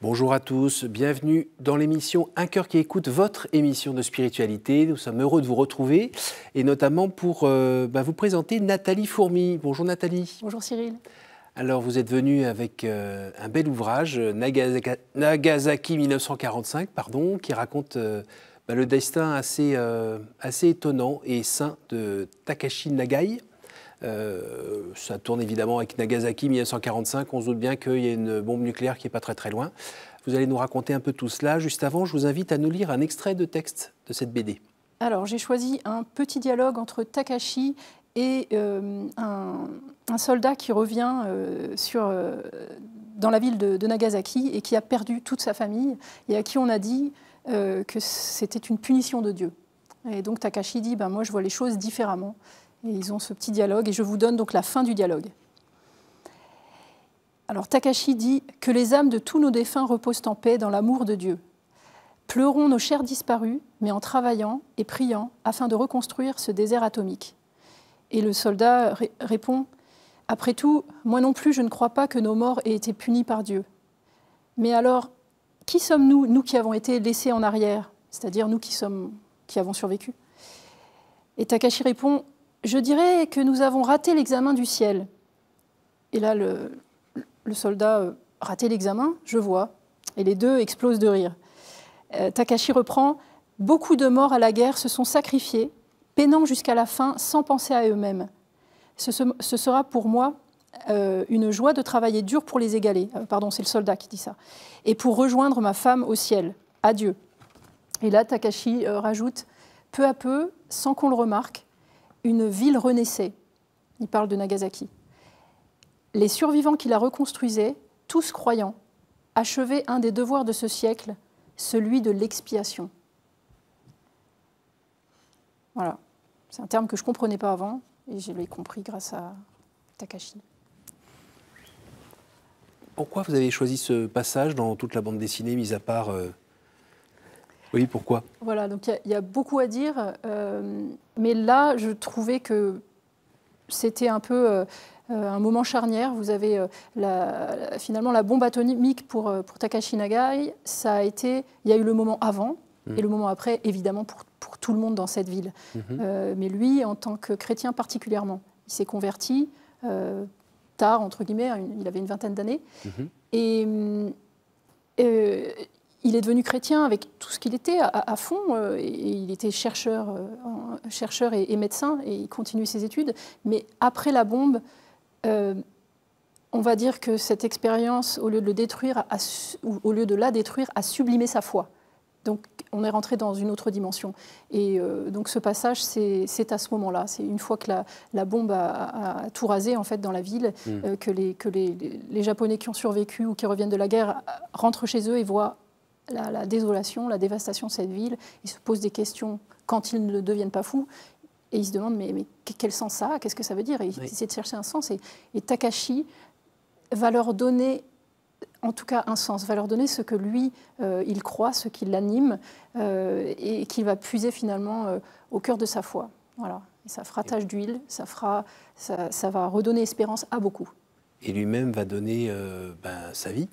Bonjour à tous, bienvenue dans l'émission Un cœur qui écoute, votre émission de spiritualité. Nous sommes heureux de vous retrouver et notamment pour vous présenter Nathalie Fourmy. Bonjour Nathalie. Bonjour Cyril. Alors vous êtes venue avec un bel ouvrage, Nagasaki 1945, qui raconte le destin assez étonnant et sain de Takashi Nagai. Ça tourne évidemment avec Nagasaki 1945, on se doute bien qu'il y a une bombe nucléaire qui n'est pas très loin. Vous allez nous raconter un peu tout cela. Juste avant, je vous invite à nous lire un extrait de texte de cette BD. Alors j'ai choisi un petit dialogue entre Takashi et un soldat qui revient dans la ville de Nagasaki et qui a perdu toute sa famille et à qui on a dit que c'était une punition de Dieu. Et donc Takashi dit moi je vois les choses différemment. Et ils ont ce petit dialogue, et je vous donne donc la fin du dialogue. Alors Takashi dit « Que les âmes de tous nos défunts reposent en paix dans l'amour de Dieu. Pleurons nos chers disparus, mais en travaillant et priant afin de reconstruire ce désert atomique. » Et le soldat répond « Après tout, moi non plus je ne crois pas que nos morts aient été punis par Dieu. Mais alors, qui sommes-nous, nous qui avons été laissés en arrière, c'est-à-dire nous qui avons survécu ?» Et Takashi répond « Je dirais que nous avons raté l'examen du ciel. » Et là, le soldat raté l'examen, je vois. Et les deux explosent de rire. Takashi reprend « Beaucoup de morts à la guerre se sont sacrifiés, peinant jusqu'à la fin sans penser à eux-mêmes. Ce sera pour moi une joie de travailler dur pour les égaler. » Pardon, c'est le soldat qui dit ça. « Et pour rejoindre ma femme au ciel. Adieu. » Et là, Takashi rajoute « Peu à peu, sans qu'on le remarque, une ville renaissait. » Il parle de Nagasaki. Les survivants qui la reconstruisaient, tous croyants, achevaient un des devoirs de ce siècle, celui de l'expiation. Voilà. C'est un terme que je ne comprenais pas avant, et je l'ai compris grâce à Takashi. Pourquoi vous avez choisi ce passage dans toute la bande dessinée, mis à part... Oui, pourquoi? Voilà, donc il y a beaucoup à dire, mais là, je trouvais que c'était un peu un moment charnière. Vous avez finalement la bombe atomique pour Takashi Nagai. Il y a eu le moment avant et le moment après, évidemment, pour tout le monde dans cette ville. Mais lui, en tant que chrétien particulièrement, il s'est converti tard, entre guillemets, il avait une vingtaine d'années. Et il est devenu chrétien avec tout ce qu'il était à fond. Et il était chercheur et médecin et il continue ses études. Mais après la bombe, on va dire que cette expérience, au lieu de la détruire, a sublimé sa foi. Donc on est rentré dans une autre dimension. Et donc ce passage, c'est à ce moment-là. C'est une fois que la bombe a tout rasé en fait, dans la ville, que les Japonais qui ont survécu ou qui reviennent de la guerre rentrent chez eux et voient la désolation, la dévastation de cette ville. Ils se posent des questions quand ils ne deviennent pas fous. Et ils se demandent, mais quel sens ça a? Qu'est-ce que ça veut dire? Et ils essaient de chercher un sens. Et Takashi va leur donner, en tout cas, un sens, va leur donner ce que lui, il croit, ce qui l'anime, et qu'il va puiser finalement au cœur de sa foi. Voilà. Et ça fera tache d'huile, ça va redonner espérance à beaucoup. Et lui-même va donner sa vie?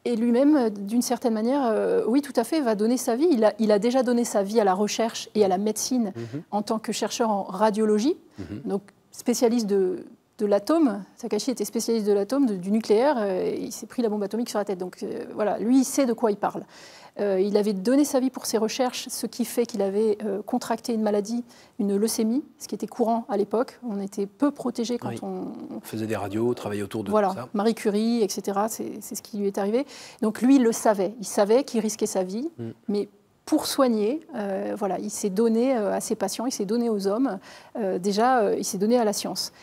Et lui-même, d'une certaine manière, oui, tout à fait, va donner sa vie. Il a déjà donné sa vie à la recherche et à la médecine en tant que chercheur en radiologie, donc spécialiste de l'atome. Takashi était spécialiste de l'atome, du nucléaire, et il s'est pris la bombe atomique sur la tête. Donc voilà, lui, il sait de quoi il parle. Il avait donné sa vie pour ses recherches, ce qui fait qu'il avait contracté une maladie, une leucémie, ce qui était courant à l'époque. On était peu protégés quand on faisait des radios, travaillait autour de tout ça. Marie Curie, etc. C'est ce qui lui est arrivé. Donc lui, il le savait. Il savait qu'il risquait sa vie, mais pour soigner, il s'est donné à ses patients, il s'est donné aux hommes. Déjà, il s'est donné à la science.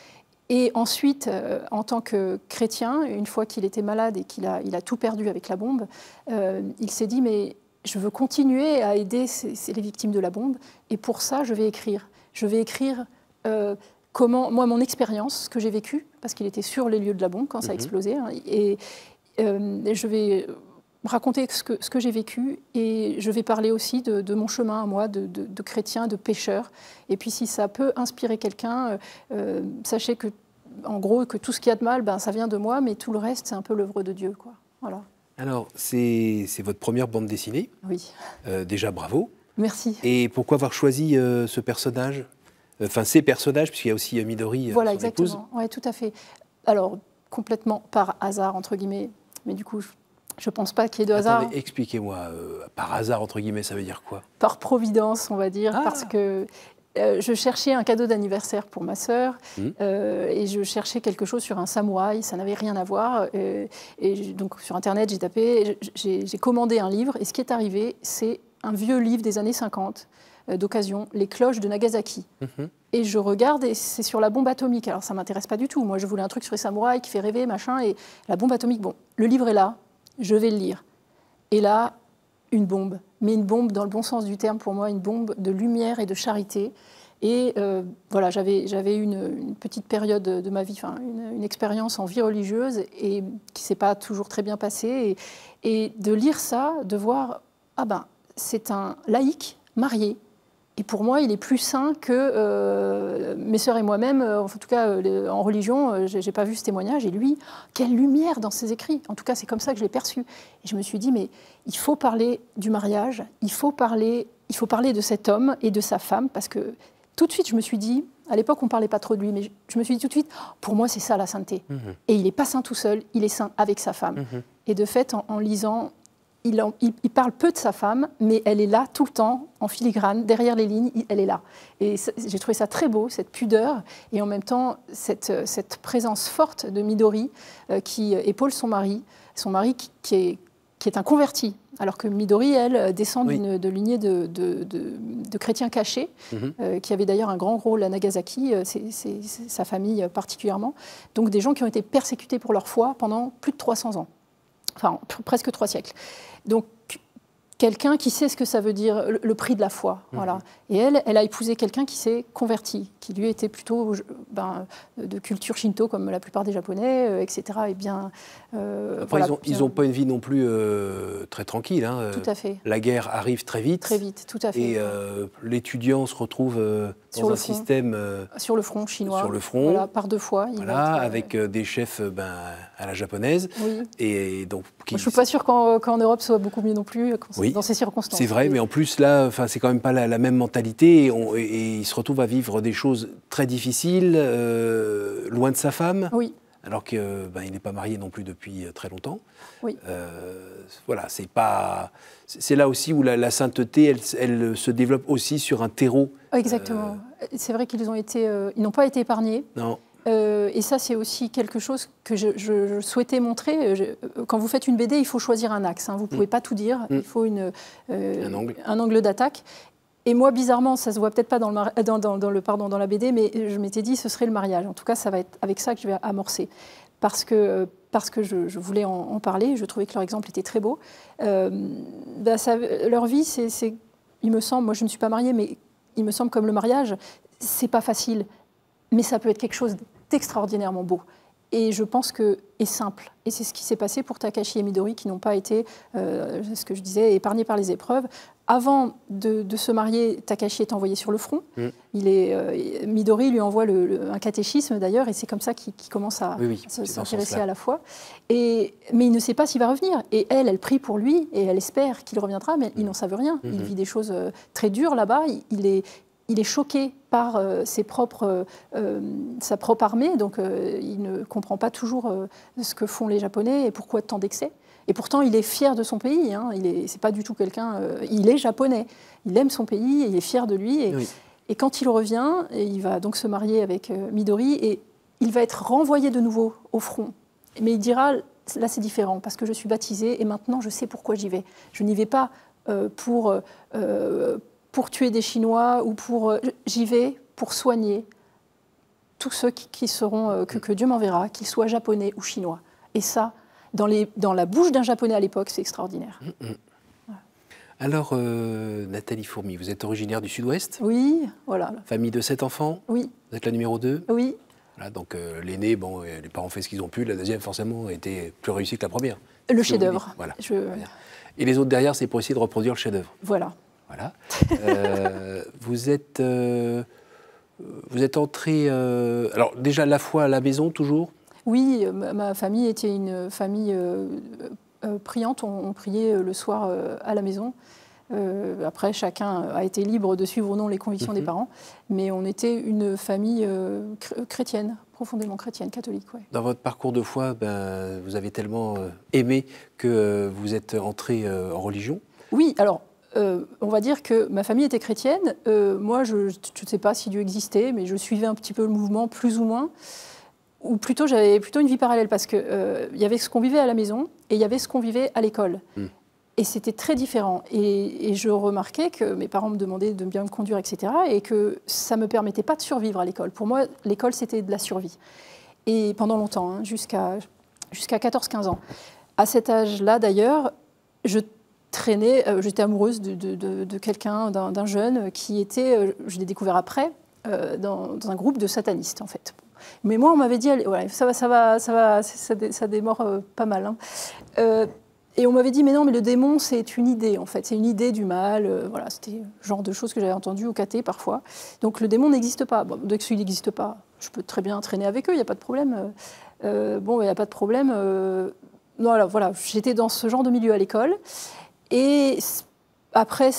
Et ensuite, en tant que chrétien, une fois qu'il était malade et qu'il a tout perdu avec la bombe, il s'est dit, mais je veux continuer à aider les victimes de la bombe, et pour ça, je vais écrire. Je vais écrire mon expérience, ce que j'ai vécu, parce qu'il était sur les lieux de la bombe quand ça a explosé, et je vais raconter ce que j'ai vécu, et je vais parler aussi de mon chemin à moi, de chrétien, de pécheur. Et puis si ça peut inspirer quelqu'un, sachez que, en gros, que tout ce qu'il y a de mal, ça vient de moi, mais tout le reste, c'est un peu l'œuvre de Dieu, quoi. Voilà. Alors, c'est votre première bande dessinée. Oui. Déjà, bravo. Merci. Et pourquoi avoir choisi ce personnage? Enfin, ces personnages, puisqu'il y a aussi Midori, voilà, son exactement. épouse. Oui, tout à fait. Alors, complètement par hasard, entre guillemets. Mais du coup, je ne pense pas qu'il y ait de hasard. Attendez, expliquez-moi, par hasard, entre guillemets, ça veut dire quoi? Par providence, on va dire, Ah. parce que je cherchais un cadeau d'anniversaire pour ma sœur et je cherchais quelque chose sur un samouraï, ça n'avait rien à voir. Donc sur Internet, j'ai tapé, j'ai commandé un livre et ce qui est arrivé, c'est un vieux livre des années 50 d'occasion, Les cloches de Nagasaki. Et je regarde et c'est sur la bombe atomique. Alors ça ne m'intéresse pas du tout. Moi, je voulais un truc sur les samouraïs qui fait rêver, machin. Et la bombe atomique, bon, le livre est là, je vais le lire. Et là, une bombe. Mais une bombe dans le bon sens du terme pour moi, une bombe de lumière et de charité. Et voilà, j'avais une petite période de ma vie, enfin une expérience en vie religieuse et qui ne s'est pas toujours très bien passée. Et de lire ça, de voir, ah ben, c'est un laïc marié. Et pour moi, il est plus saint que mes sœurs et moi-même, en tout cas en religion, je n'ai pas vu ce témoignage. Et lui, quelle lumière dans ses écrits. En tout cas, c'est comme ça que je l'ai perçu. Et je me suis dit, mais il faut parler du mariage, il faut parler de cet homme et de sa femme, parce que tout de suite, je me suis dit, à l'époque, on ne parlait pas trop de lui, mais je me suis dit tout de suite, pour moi, c'est ça la sainteté. Et il n'est pas saint tout seul, il est saint avec sa femme. Et de fait, en lisant... Il parle peu de sa femme, mais elle est là tout le temps, en filigrane, derrière les lignes, elle est là. Et j'ai trouvé ça très beau, cette pudeur, et en même temps, cette présence forte de Midori qui épaule son mari qui est un converti, alors que Midori, elle, descend de lignée de chrétiens cachés, qui avaient d'ailleurs un grand rôle à Nagasaki, c'est sa famille particulièrement. Donc des gens qui ont été persécutés pour leur foi pendant plus de 300 ans. Enfin, presque 3 siècles. Donc, quelqu'un qui sait ce que ça veut dire, le prix de la foi. Voilà. Et elle a épousé quelqu'un qui s'est converti, qui lui était plutôt de culture shinto, comme la plupart des Japonais, etc. Et bien, après, voilà, ils n'ont pas une vie non plus très tranquille. Hein. Tout à fait. La guerre arrive très vite. Très vite, tout à fait. Et l'étudiant se retrouve dans un système... sur le front chinois. Sur le front. Voilà, par 2 fois. Voilà, avec des chefs à la japonaise. Oui. Et donc, moi, je ne suis pas sûre qu'en Europe, ce soit beaucoup mieux non plus, oui, dans ces circonstances. C'est vrai, mais en plus, là, c'est quand même pas la même mentalité. Et il se retrouve à vivre des choses très difficiles, loin de sa femme. Oui. Alors qu'il n'est pas marié non plus depuis très longtemps. Oui. Voilà, c'est là aussi où la sainteté, elle se développe aussi sur un terreau. Exactement. C'est vrai qu'ils n'ont pas été épargnés. Non. Et ça, c'est aussi quelque chose que je souhaitais montrer. Quand vous faites une BD, il faut choisir un axe. Hein. Vous ne pouvez pas tout dire. Il faut un angle d'attaque. Et moi, bizarrement, ça ne se voit peut-être pas dans la BD, mais je m'étais dit ce serait le mariage. En tout cas, ça va être avec ça que je vais amorcer. Parce que je voulais en parler, je trouvais que leur exemple était très beau. Leur vie, il me semble, moi je ne suis pas mariée, mais il me semble comme le mariage, c'est pas facile, mais ça peut être quelque chose d'extraordinairement beau. Et je pense et simple. Et c'est ce qui s'est passé pour Takashi et Midori, qui n'ont pas été, ce que je disais, épargnés par les épreuves. Avant de se marier, Takashi est envoyé sur le front. Midori lui envoie un catéchisme d'ailleurs, et c'est comme ça qu'il commence à s'intéresser à la foi. Mais il ne sait pas s'il va revenir. Et elle prie pour lui, et elle espère qu'il reviendra, mais ils n'en savent rien. Il vit des choses très dures là-bas. Il est choqué par sa propre armée, donc il ne comprend pas toujours ce que font les Japonais et pourquoi tant d'excès. Et pourtant, il est fier de son pays. Hein. C'est pas du tout quelqu'un. Il est japonais. Il aime son pays. Et il est fier de lui. Et quand il revient, il va donc se marier avec Midori et il va être renvoyé de nouveau au front. Mais il dira là, c'est différent parce que je suis baptisé et maintenant je sais pourquoi j'y vais. Je n'y vais pas pour tuer des Chinois ou j'y vais pour soigner tous ceux qui seront que Dieu m'enverra, qu'ils soient japonais ou chinois. Et ça. Dans la bouche d'un Japonais à l'époque, c'est extraordinaire. Voilà. Alors, Nathalie Fourmy, vous êtes originaire du Sud-Ouest? Oui, voilà. Famille de 7 enfants? Oui. Vous êtes la numéro 2? Oui. Voilà, donc l'aîné, les parents ont fait ce qu'ils ont pu. La deuxième, forcément, a été plus réussie que la première. Le chef-d'œuvre. Voilà. Et les autres derrière, c'est pour essayer de reproduire le chef-d'œuvre. Voilà. Voilà. Vous êtes entré... alors, déjà, la foi à la maison, toujours? Oui, ma famille était une famille priantes, on priait le soir à la maison. Après, chacun a été libre de suivre ou non les convictions des parents, mais on était une famille chrétienne, profondément chrétienne, catholique. Ouais. Dans votre parcours de foi, vous avez tellement aimé que vous êtes entré en religion? Oui, alors, on va dire que ma famille était chrétienne. Moi, je ne sais pas si Dieu existait, mais je suivais un petit peu le mouvement, plus ou moins. Ou plutôt, j'avais plutôt une vie parallèle, parce qu'il y avait ce qu'on vivait à la maison et il y avait ce qu'on vivait à l'école. Et c'était très différent. Et je remarquais que mes parents me demandaient de bien me conduire, etc. Et que ça ne me permettait pas de survivre à l'école. Pour moi, l'école, c'était de la survie. Et pendant longtemps, hein, jusqu'à 14-15 ans. À cet âge-là, d'ailleurs, j'étais amoureuse de quelqu'un, d'un jeune qui était, je l'ai découvert après, dans un groupe de satanistes, en fait. Mais moi, on m'avait dit, ouais, ça démord pas mal. Hein. Et on m'avait dit, mais non, mais le démon, c'est une idée, en fait. C'est une idée du mal. Voilà, c'était le genre de choses que j'avais entendues au caté, parfois. Donc, le démon n'existe pas. Bon, dès qu'il n'existe pas, je peux très bien traîner avec eux, il n'y a pas de problème. Il n'y a pas de problème. Non, alors, voilà, j'étais dans ce genre de milieu à l'école. Et après,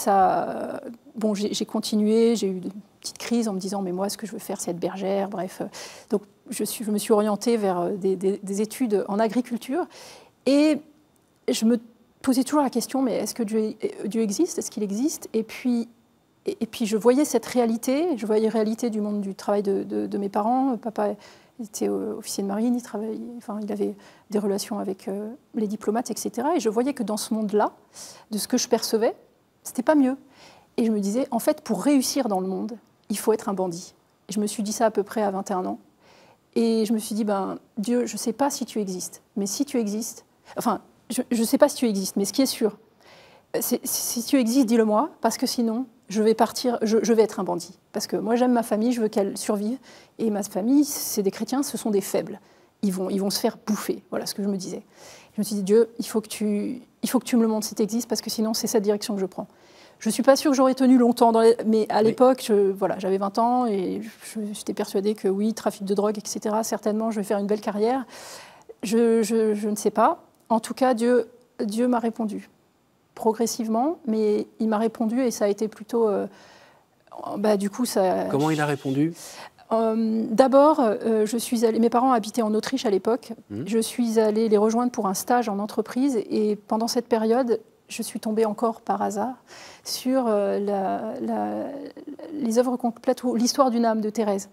j'ai continué, j'ai eu une petite crise en me disant, mais moi, ce que je veux faire, c'est être bergère, bref. Donc, je me suis orientée vers des études en agriculture. Et je me posais toujours la question, mais est-ce que Dieu existe? Est-ce qu'il existe? Et puis, je voyais cette réalité, je voyais la réalité du monde du travail de mes parents. Papa était officier de marine, il avait des relations avec les diplomates, etc. Et je voyais que dans ce monde-là, de ce que je percevais, c'était pas mieux. Et je me disais, en fait, pour réussir dans le monde, il faut être un bandit. Et je me suis dit ça à peu près à 21 ans. Et je me suis dit, Dieu, je ne sais pas si tu existes, mais si tu existes, je ne sais pas si tu existes, mais ce qui est sûr, si tu existes, dis-le-moi, parce que sinon, je vais partir, je vais être un bandit. Parce que moi, j'aime ma famille, je veux qu'elle survive. Et ma famille, c'est des chrétiens, ce sont des faibles. Ils vont se faire bouffer. Voilà ce que je me disais. Je me suis dit, Dieu, il faut que tu me le montres si tu existes, parce que sinon, c'est cette direction que je prends. Je ne suis pas sûre que j'aurais tenu longtemps, mais à l'époque, j'avais 20 ans et j'étais persuadée que oui, trafic de drogue, etc., certainement, je vais faire une belle carrière. Je ne sais pas. En tout cas, Dieu m'a répondu progressivement, mais il m'a répondu et ça a été plutôt... du coup, ça... Comment il a répondu? D'abord, je suis allée... Mes parents habitaient en Autriche à l'époque. Je suis allée les rejoindre pour un stage en entreprise et pendant cette période, je suis tombée encore par hasard sur les œuvres complètes ou l'histoire d'une âme de Thérèse.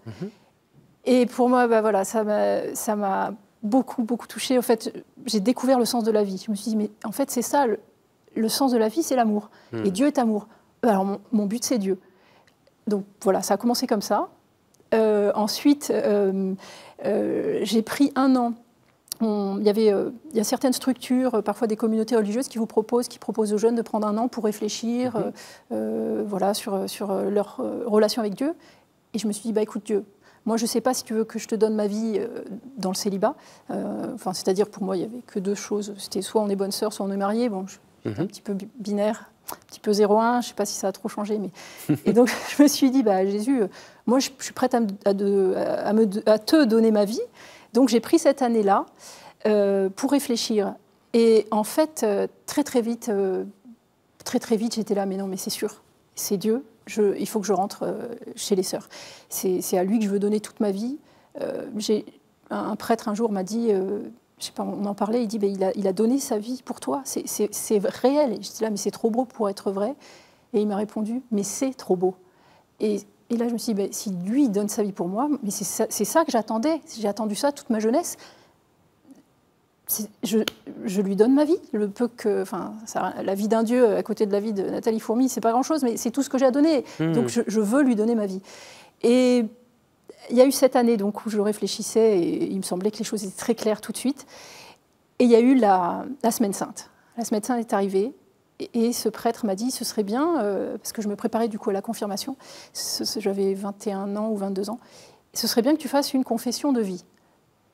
Et pour moi, ça m'a beaucoup touchée. En fait, j'ai découvert le sens de la vie. Je me suis dit, mais en fait, c'est ça, le sens de la vie, c'est l'amour. Et Dieu est amour. Alors, mon but, c'est Dieu. Donc, voilà, ça a commencé comme ça. Ensuite, j'ai pris un an. Il y a certaines structures, parfois des communautés religieuses, qui proposent aux jeunes de prendre un an pour réfléchir sur leur relation avec Dieu. Et je me suis dit, écoute Dieu, moi je ne sais pas si tu veux que je te donne ma vie dans le célibat. C'est-à-dire pour moi, il n'y avait que deux choses. C'était soit on est bonne sœur, soit on est marié. Bon, j'étais un petit peu binaire, un petit peu 0-1, je ne sais pas si ça a trop changé. Mais... Et donc je me suis dit, Jésus, moi je suis prête à te donner ma vie. Donc j'ai pris cette année-là pour réfléchir. Et en fait, très vite, j'étais là, mais non, mais c'est sûr, c'est Dieu, il faut que je rentre chez les sœurs. C'est à lui que je veux donner toute ma vie. Un prêtre un jour m'a dit, je sais pas, on en parlait, il dit, il a donné sa vie pour toi, c'est réel. Et j'étais là, mais c'est trop beau pour être vrai. Et il m'a répondu, mais c'est trop beau. Et là, je me suis dit, si lui donne sa vie pour moi, mais c'est ça que j'attendais. J'ai attendu ça toute ma jeunesse. Je lui donne ma vie. La vie d'un Dieu à côté de la vie de Nathalie Fourmy, c'est pas grand-chose, mais c'est tout ce que j'ai à donner. Donc, je veux lui donner ma vie. Et il y a eu cette année donc, où je réfléchissais et il me semblait que les choses étaient très claires tout de suite. Et il y a eu la Semaine Sainte. La Semaine Sainte est arrivée. Et ce prêtre m'a dit, ce serait bien, parce que je me préparais du coup à la confirmation, j'avais 21 ans ou 22 ans, ce serait bien que tu fasses une confession de vie.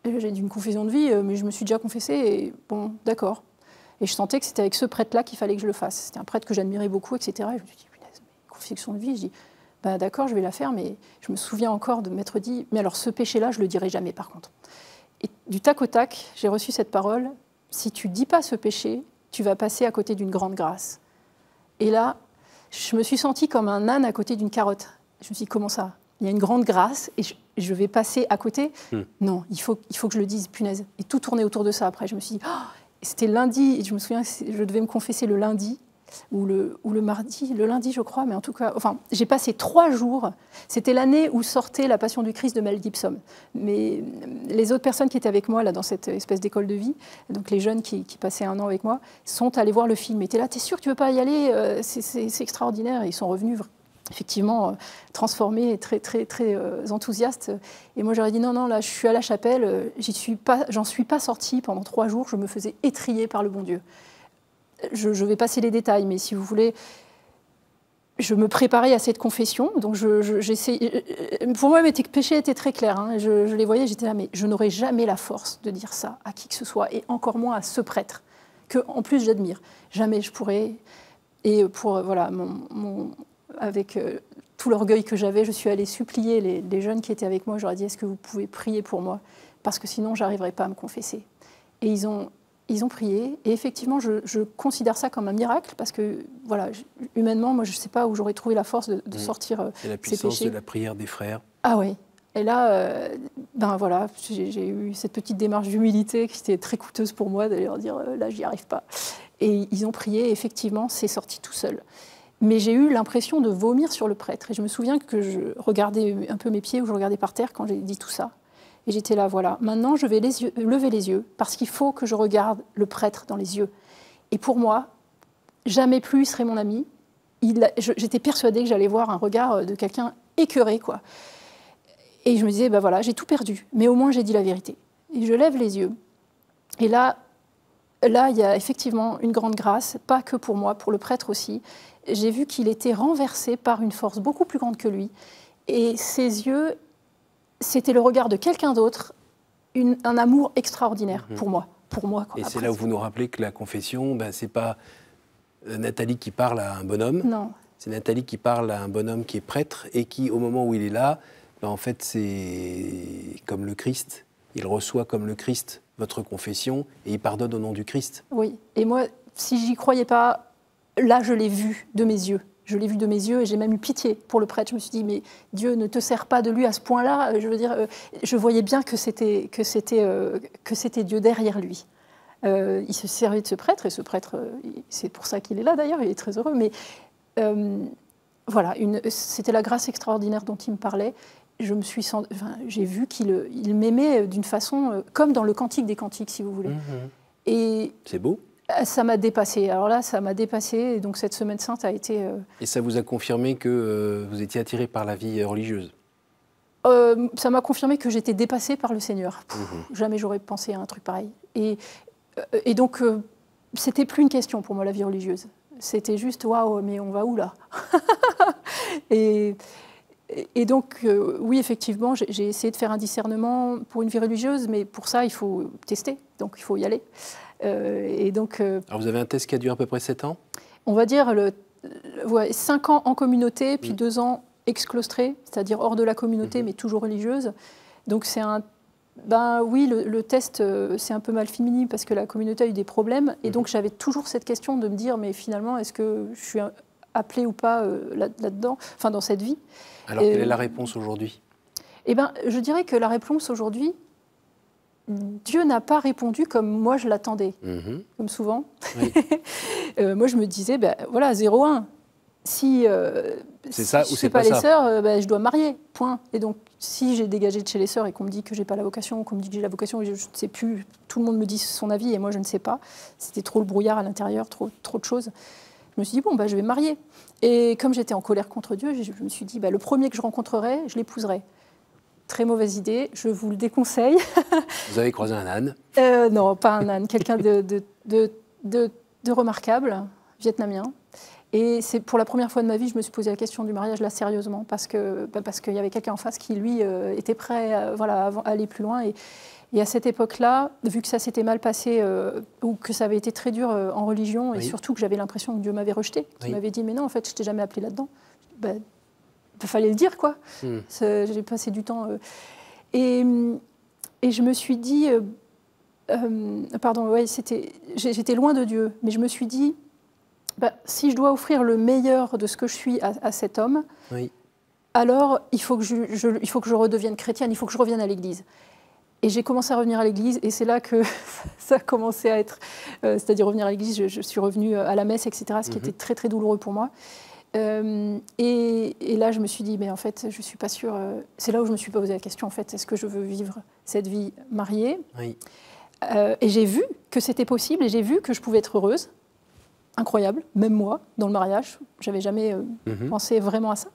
J'ai dit une confession de vie, mais je me suis déjà confessée, et bon, d'accord. Et je sentais que c'était avec ce prêtre-là qu'il fallait que je le fasse. C'était un prêtre que j'admirais beaucoup, etc. Et je me suis dit, confession de vie, je dis, d'accord, je vais la faire, mais je me souviens encore de m'être dit, mais alors ce péché-là, je ne le dirai jamais par contre. Et du tac au tac, j'ai reçu cette parole, si tu ne dis pas ce péché, tu vas passer à côté d'une grande grâce. Et là, je me suis sentie comme un âne à côté d'une carotte. Je me suis dit, comment ça? Il y a une grande grâce et je vais passer à côté. Non, il faut que je le dise, punaise. Et tout tournait autour de ça après. Je me suis dit, oh, c'était lundi, et je me souviens que je devais me confesser le lundi ou le mardi, le lundi je crois, mais en tout cas, enfin, j'ai passé 3 jours. C'était l'année où sortait La Passion du Christ de Mel Gibson. Mais les autres personnes qui étaient avec moi là, dans cette espèce d'école de vie, donc les jeunes qui passaient 1 an avec moi, sont allés voir le film. Et t'es là, t'es sûr que tu veux pas y aller? C'est extraordinaire. Et ils sont revenus effectivement transformés et très, très, très enthousiastes. Et moi, j'aurais dit non, non, là, je suis à la chapelle, j'en suis pas sortie pendant 3 jours, je me faisais étriller par le bon Dieu. Je vais passer les détails, mais si vous voulez, je me préparais à cette confession. Donc, pour moi, mes péchés étaient très clairs. Hein, je les voyais, j'étais là, mais je n'aurais jamais la force de dire ça à qui que ce soit, et encore moins à ce prêtre, que en plus j'admire. Jamais je pourrais. Et pour, voilà, avec tout l'orgueil que j'avais, je suis allée supplier les jeunes qui étaient avec moi. Je leur ai dit, est-ce que vous pouvez prier pour moi? Parce que sinon, je n'arriverai pas à me confesser. Et ils ont prié. Et effectivement, je considère ça comme un miracle parce que, voilà, humainement, moi, je ne sais pas où j'aurais trouvé la force de sortir c'est la ces puissance péchés. de la prière des frères. Ah oui. Et là, ben voilà, j'ai eu cette petite démarche d'humilité qui était très coûteuse pour moi, d'aller leur dire, là, j'y arrive pas. Et ils ont prié, et effectivement, c'est sorti tout seul. Mais j'ai eu l'impression de vomir sur le prêtre. Et je me souviens que je regardais un peu mes pieds, ou je regardais par terre quand j'ai dit tout ça. Et j'étais là, voilà, maintenant je vais lever les yeux, parce qu'il faut que je regarde le prêtre dans les yeux. Et pour moi, jamais plus il serait mon ami. J'étais persuadée que j'allais voir un regard de quelqu'un écœuré, quoi. Et je me disais, ben voilà, j'ai tout perdu, mais au moins j'ai dit la vérité. Et je lève les yeux. Et là, il y a effectivement une grande grâce, pas que pour moi, pour le prêtre aussi. J'ai vu qu'il était renversé par une force beaucoup plus grande que lui. Et ses yeux, c'était le regard de quelqu'un d'autre, un amour extraordinaire pour moi. Quoi. Et c'est là où vous nous rappelez que la confession, ben, ce n'est pas Nathalie qui parle à un bonhomme. Non. C'est Nathalie qui parle à un bonhomme qui est prêtre et qui, au moment où il est là, ben, en fait, c'est comme le Christ. Il reçoit comme le Christ votre confession et il pardonne au nom du Christ. Oui. Et moi, si j'y croyais pas, là, je l'ai vu de mes yeux. Je l'ai vu de mes yeux et j'ai même eu pitié pour le prêtre. Je me suis dit, mais Dieu ne te sert pas de lui à ce point-là. Je veux dire, je voyais bien que c'était Dieu derrière lui. Il se servait de ce prêtre, et ce prêtre, c'est pour ça qu'il est là d'ailleurs, il est très heureux. Mais voilà, c'était la grâce extraordinaire dont il me parlait. J'ai vu qu'il m'aimait d'une façon, comme dans le Cantique des Cantiques, si vous voulez. Et c'est beau. Ça m'a dépassée. Alors là, ça m'a dépassée. Et donc cette Semaine Sainte a été... Et ça vous a confirmé que vous étiez attiré par la vie religieuse? Ça m'a confirmé que j'étais dépassée par le Seigneur. Jamais j'aurais pensé à un truc pareil. Et donc, c'était plus une question pour moi, la vie religieuse. C'était juste, waouh, mais on va où là? Et donc, oui, effectivement, j'ai essayé de faire un discernement pour une vie religieuse, mais pour ça, il faut tester, donc il faut y aller. Et donc, alors, vous avez un test qui a duré à peu près 7 ans? On va dire 5 ans en communauté, puis 2 ans exclostrés, c'est-à-dire hors de la communauté, mais toujours religieuse. Donc, c'est un... Ben oui, le test, c'est un peu mal fini parce que la communauté a eu des problèmes. Et donc, j'avais toujours cette question de me dire, mais finalement, est-ce que je suis appelée ou pas là-dedans, enfin, dans cette vie? Alors, quelle est la réponse aujourd'hui? Eh bien, je dirais que la réponse aujourd'hui, Dieu n'a pas répondu comme moi je l'attendais, comme souvent. Oui. Moi, je me disais, ben voilà, 0-1. Si ça, je ou ne fais pas les sœurs, ben, je dois me marier, point. Et donc, si j'ai dégagé de chez les sœurs et qu'on me dit que je n'ai pas la vocation, qu'on me dit que j'ai la vocation, et je ne sais plus, tout le monde me dit son avis et moi je ne sais pas. C'était trop le brouillard à l'intérieur, trop de choses. Je me suis dit, bon, ben, je vais me marier. Et comme j'étais en colère contre Dieu, je me suis dit, ben, le premier que je rencontrerai, je l'épouserai. Très mauvaise idée, je vous le déconseille. Vous avez croisé un âne? Non, pas un âne, quelqu'un de remarquable, vietnamien. Et c'est pour la première fois de ma vie, je me suis posé la question du mariage là sérieusement, parce qu'il y avait quelqu'un en face qui, lui, était prêt à aller plus loin. Et à cette époque-là, vu que ça s'était mal passé, ou que ça avait été très dur en religion, et surtout que j'avais l'impression que Dieu m'avait rejeté, qu'il m'avait dit, mais non, en fait, je t'ai jamais appelé là-dedans. Ben, il fallait le dire, quoi. J'ai passé du temps. Et je me suis dit, Pardon, ouais, j'étais loin de Dieu, mais je me suis dit, si je dois offrir le meilleur de ce que je suis à cet homme, oui. alors il faut que je redevienne chrétienne, il faut que je revienne à l'Église. Et j'ai commencé à revenir à l'Église, et c'est là que ça a commencé à être, c'est-à-dire revenir à l'Église, je suis revenue à la messe, etc., ce qui était très très douloureux pour moi. Et là, je me suis dit, mais en fait, je ne suis pas sûre. C'est là où je me suis posé la question, en fait, est-ce que je veux vivre cette vie mariée? Oui. Et j'ai vu que c'était possible, et j'ai vu que je pouvais être heureuse. Incroyable, même moi, dans le mariage. Je n'avais jamais pensé vraiment à ça.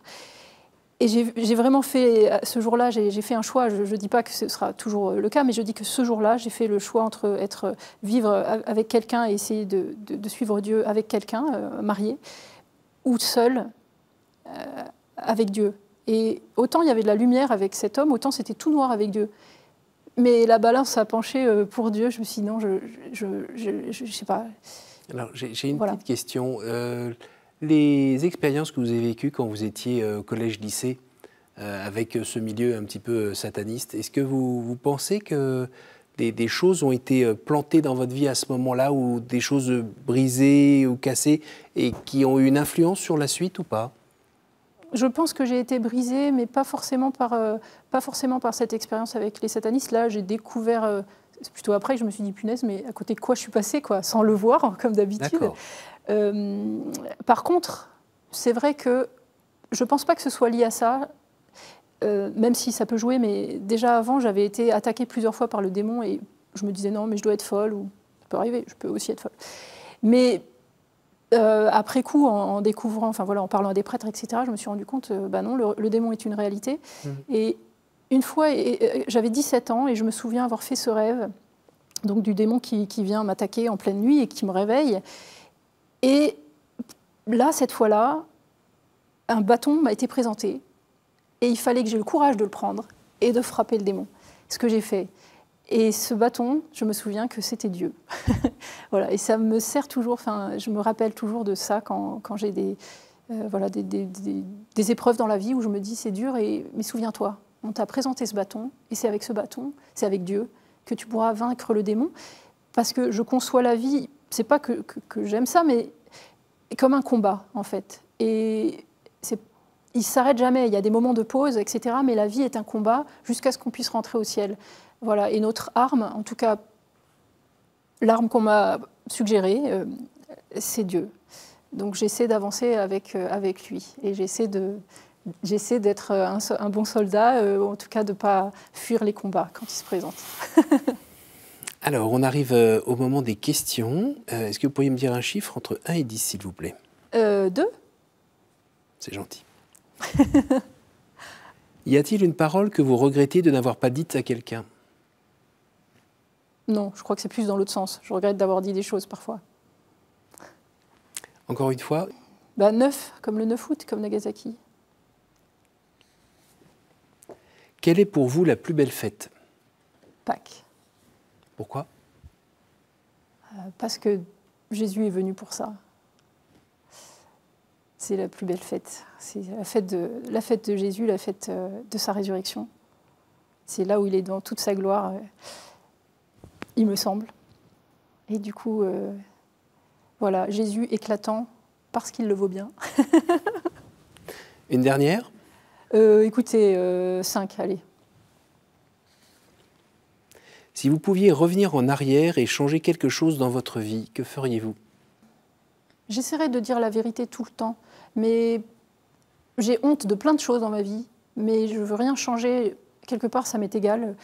Et j'ai vraiment fait, ce jour-là, j'ai fait un choix. Je ne dis pas que ce sera toujours le cas, mais je dis que ce jour-là, j'ai fait le choix entre vivre avec quelqu'un et essayer de suivre Dieu avec quelqu'un, marié, ou seul, avec Dieu. Et autant il y avait de la lumière avec cet homme, autant c'était tout noir avec Dieu. Mais la balance a penché pour Dieu. Je me suis dit non, je sais pas. Alors j'ai une petite question. Les expériences que vous avez vécues quand vous étiez au collège-lycée, avec ce milieu un petit peu sataniste, est-ce que vous pensez que des choses ont été plantées dans votre vie à ce moment-là, ou des choses brisées ou cassées, et qui ont eu une influence sur la suite ou pas? Je pense que j'ai été brisée, mais pas forcément par cette expérience avec les satanistes. Là, j'ai découvert, c'est plutôt après que je me suis dit, punaise, mais à côté de quoi je suis passée, quoi, sans le voir, comme d'habitude. Par contre, c'est vrai que je ne pense pas que ce soit lié à ça, même si ça peut jouer, mais déjà avant, j'avais été attaquée plusieurs fois par le démon, et je me disais, non, mais je dois être folle, ou ça peut arriver, je peux aussi être folle. Mais après coup, en découvrant, enfin voilà, en parlant à des prêtres, etc., je me suis rendu compte, non, le démon est une réalité. Et une fois, j'avais 17 ans, et je me souviens avoir fait ce rêve, donc du démon qui vient m'attaquer en pleine nuit et qui me réveille. Et là, cette fois-là, un bâton m'a été présenté, et il fallait que j'aie le courage de le prendre et de frapper le démon. Ce que j'ai fait. Et ce bâton, je me souviens que c'était Dieu. Voilà, et ça me sert toujours, enfin, je me rappelle toujours de ça quand j'ai des épreuves dans la vie où je me dis c'est dur, mais souviens-toi, on t'a présenté ce bâton, et c'est avec ce bâton, c'est avec Dieu, que tu pourras vaincre le démon. Parce que je conçois la vie, c'est pas que j'aime ça, mais comme un combat, en fait. Et il ne s'arrête jamais, il y a des moments de pause, etc. Mais la vie est un combat jusqu'à ce qu'on puisse rentrer au ciel. Voilà. Et notre arme, en tout cas, l'arme qu'on m'a suggérée, c'est Dieu. Donc j'essaie d'avancer avec lui. Et j'essaie d'être un bon soldat, en tout cas de ne pas fuir les combats quand ils se présentent. Alors, on arrive au moment des questions. Est-ce que vous pourriez me dire un chiffre entre 1 et 10, s'il vous plaît? 2. C'est gentil. Y a-t-il une parole que vous regrettez de n'avoir pas dite à quelqu'un? Non, je crois que c'est plus dans l'autre sens. Je regrette d'avoir dit des choses parfois. Encore une fois? 9, comme le 9 août, comme Nagasaki. Quelle est pour vous la plus belle fête? Pâques. Pourquoi? Parce que Jésus est venu pour ça. C'est la plus belle fête. C'est la fête de Jésus, la fête de sa résurrection. C'est là où il est dans toute sa gloire, il me semble. Et du coup, voilà, Jésus éclatant parce qu'il le vaut bien. Une dernière? Écoutez, 5, allez. Si vous pouviez revenir en arrière et changer quelque chose dans votre vie, que feriez-vous? J'essaierai de dire la vérité tout le temps, mais j'ai honte de plein de choses dans ma vie, mais je ne veux rien changer. Quelque part, ça m'est égal,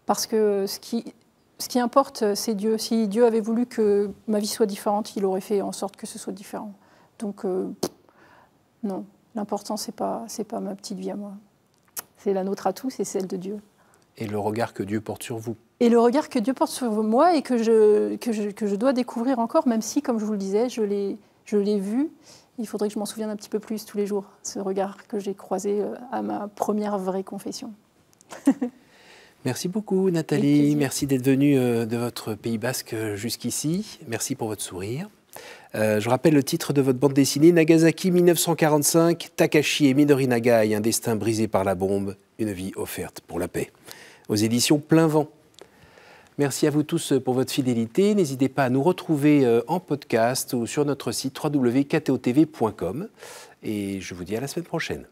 parce que ce qui importe, c'est Dieu. Si Dieu avait voulu que ma vie soit différente, il aurait fait en sorte que ce soit différent. Donc, non, l'important, c'est pas ma petite vie à moi. C'est la nôtre à tous, c'est celle de Dieu. Et le regard que Dieu porte sur vous. Et le regard que Dieu porte sur moi et que je dois découvrir encore, même si, comme je vous le disais, je l'ai vu. Il faudrait que je m'en souvienne un petit peu plus tous les jours, ce regard que j'ai croisé à ma première vraie confession. Merci beaucoup, Nathalie. Merci d'être venue de votre Pays Basque jusqu'ici. Merci pour votre sourire. Je rappelle le titre de votre bande dessinée, Nagasaki 1945, Takashi et Midori Nagai, un destin brisé par la bombe, une vie offerte pour la paix. Aux éditions Plein Vent. Merci à vous tous pour votre fidélité. N'hésitez pas à nous retrouver en podcast ou sur notre site www.ktotv.com. Et je vous dis à la semaine prochaine.